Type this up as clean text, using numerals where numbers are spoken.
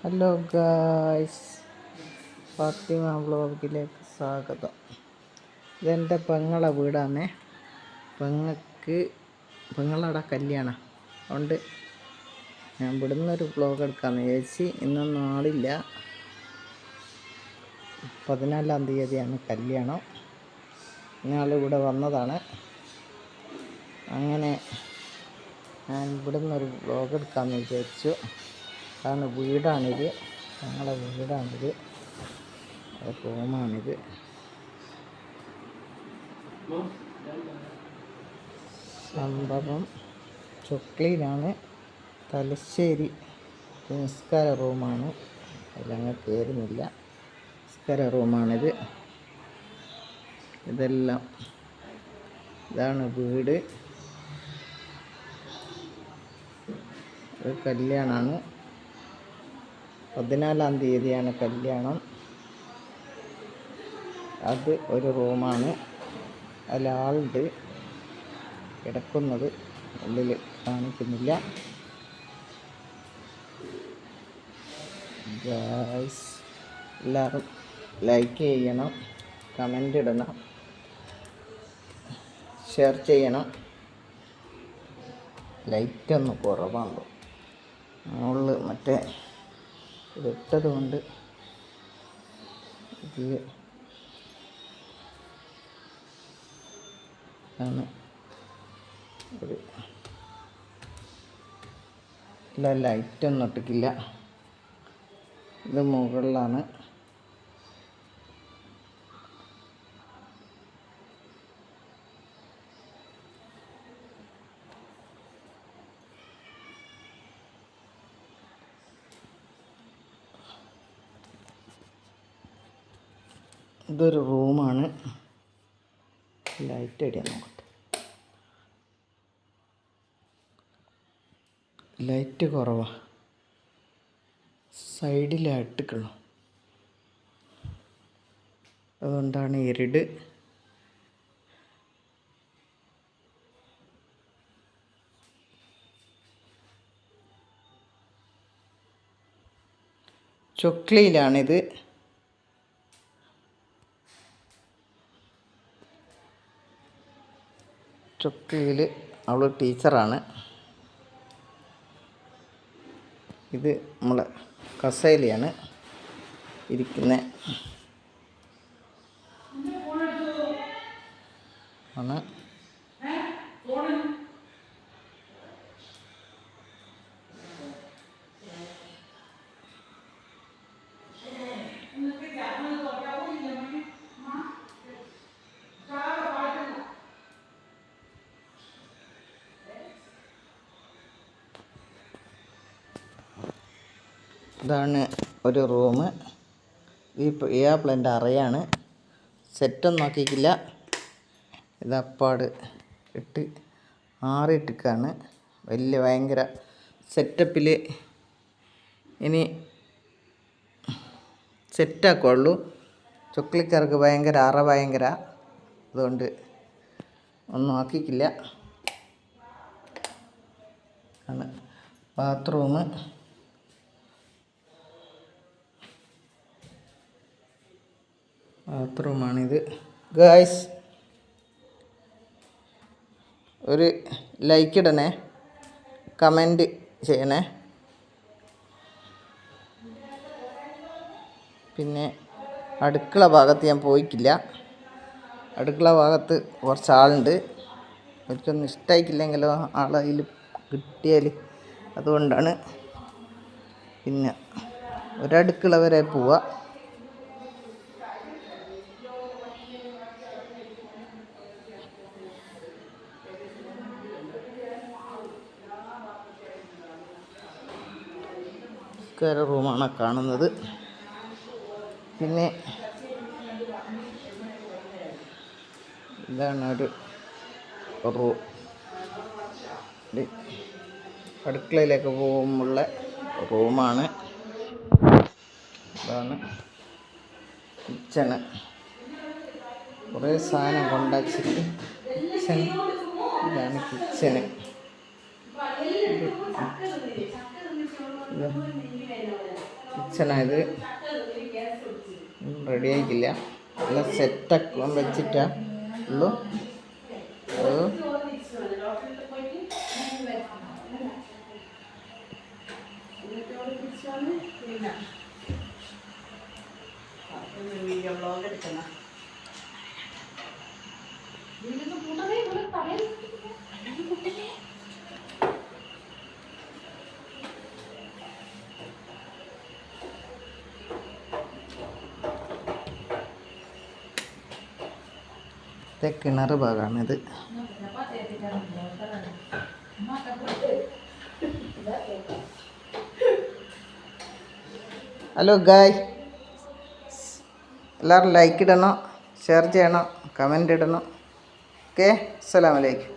Hello guys, Fathima വ്ളോഗിലേക്ക് സ്വാഗതം. ഇതെൻ്റെ പെങ്ങളെ വീടാണ്. പെങ്ങളവിടെ കല്യാണം അതുകൊണ്ട് ഞാൻ ഇവിടുന്ന് ഒരു വ്ളോഗ് എടുക്കാമെന്ന് വിചാരിച്ച്. ഇന്നൊന്നും ആളില്ല. 14-ാം തീയതിയാണ് കല്യാണം. ഇന്നാളിവിടെ വന്നതാണ്. അങ്ങനെ ഞാൻ ഇവിടുന്നൊരു വ്ളോഗ് എടുക്കാമെന്ന് വിചാരിച്ചു. കാരണം വീടാണിത്, ഞങ്ങളെ വീടാണിത്, റൂമാണിത്. സംഭവം ചൊക്ലിയിലാണ്, തലശ്ശേരി നിസ്കാര റൂമാണ്. അതിലങ്ങ് കയറുന്നില്ല. നിസ്കാര റൂമാണിത്. ഇതാണ് വീട്. കല്യാണമാണ്. 14-ാം തീയതിയാണ് കല്യാണം. അത് ഒരു റൂമാണ്. അതിലാളുണ്ട് കിടക്കുന്നത്. ഉള്ളിൽ കാണിക്കുന്നില്ല. ഗായ്സ്, എല്ലാവരും ലൈക്ക് ചെയ്യണം, കമൻ്റ് ഇടണം, ഷെയർ ചെയ്യണം. ലൈറ്റൊന്ന് കുറവാണല്ലോ. മുകളിൽ മറ്റേ ഇട്ടത് കൊണ്ട് ഇത് ആണ് ഒരു ലൈറ്റൊന്നും ഇട്ടിട്ടില്ല. ഇത് മുകളിലാണ്. ഇതൊരു റൂമാണ്. ലൈറ്റ് അടിയാൻ നോക്കട്ടെ. ലൈറ്റ് കുറവാണ്. സൈഡിലായിട്ടിക്കണം, അതുകൊണ്ടാണ് ഇരുട്. ചൊക്ലിയിലാണിത്. ചൊക്ലിയിൽ അവൾ ടീച്ചറാണ്. ഇത് നമ്മളെ കസേലയാണ് ഇരിക്കുന്നത് ആണ്. ഇതാണ് ഒരു റൂം. ഈ ആപ്പിളെൻ്റെ അറയാണ്. സെറ്റൊന്നും നോക്കിയിട്ടില്ല. ഇതപ്പാട് ഇട്ട് ആറിയിട്ടിക്കാണ്. ഭയങ്കര സെറ്റപ്പിൽ ഇനി സെറ്റാക്കുള്ളൂ. ചൊക്ലിക്കാർക്ക് ഭയങ്കര അതുകൊണ്ട് ഒന്നും ആക്കിക്കില്ല. ആണ് ബാത്റൂമാണിത്. ഗായ്സ്, ഒരു ലൈക്ക് ഇടണേ, കമൻറ്റ് ചെയ്യണേ. പിന്നെ അടുക്കള ഭാഗത്ത് ഞാൻ പോയിട്ടില്ല. അടുക്കള ഭാഗത്ത് കുറച്ച് ആളുണ്ട്. എനിക്കൊന്നും ഇഷ്ടമായിട്ടില്ലെങ്കിലോ ആളതിൽ കിട്ടിയാൽ, അതുകൊണ്ടാണ്. പിന്നെ ഒരടുക്കള വരെ പോവുക. റൂമാണ് കാണുന്നത്. പിന്നെ ഇതാണ് ഒരു അടുക്കളയിലേക്ക് പോകുമ്പോഴുള്ള റൂമാണ്. ഇതാണ് കിച്ചണ്. കുറേ സാധനം കൊണ്ടുവച്ചിട്ട് കിച്ചൺ. ഇതാണ് കിച്ചണ്. കിച്ചണായത് റെഡി ആയിട്ടില്ല, എല്ലാം സെറ്റാക്കാൻ വെച്ചിട്ടാ ഉള്ളൂ. അത് കിണർ ഭാഗമാണിത്. ഹലോ ഗായ്, എല്ലാവരും ലൈക്ക് ഇടണം, ഷെയർ ചെയ്യണം, കമൻ്റ് ഇടണം. ഓക്കെ, അസ്സലാമു അലൈക്കും.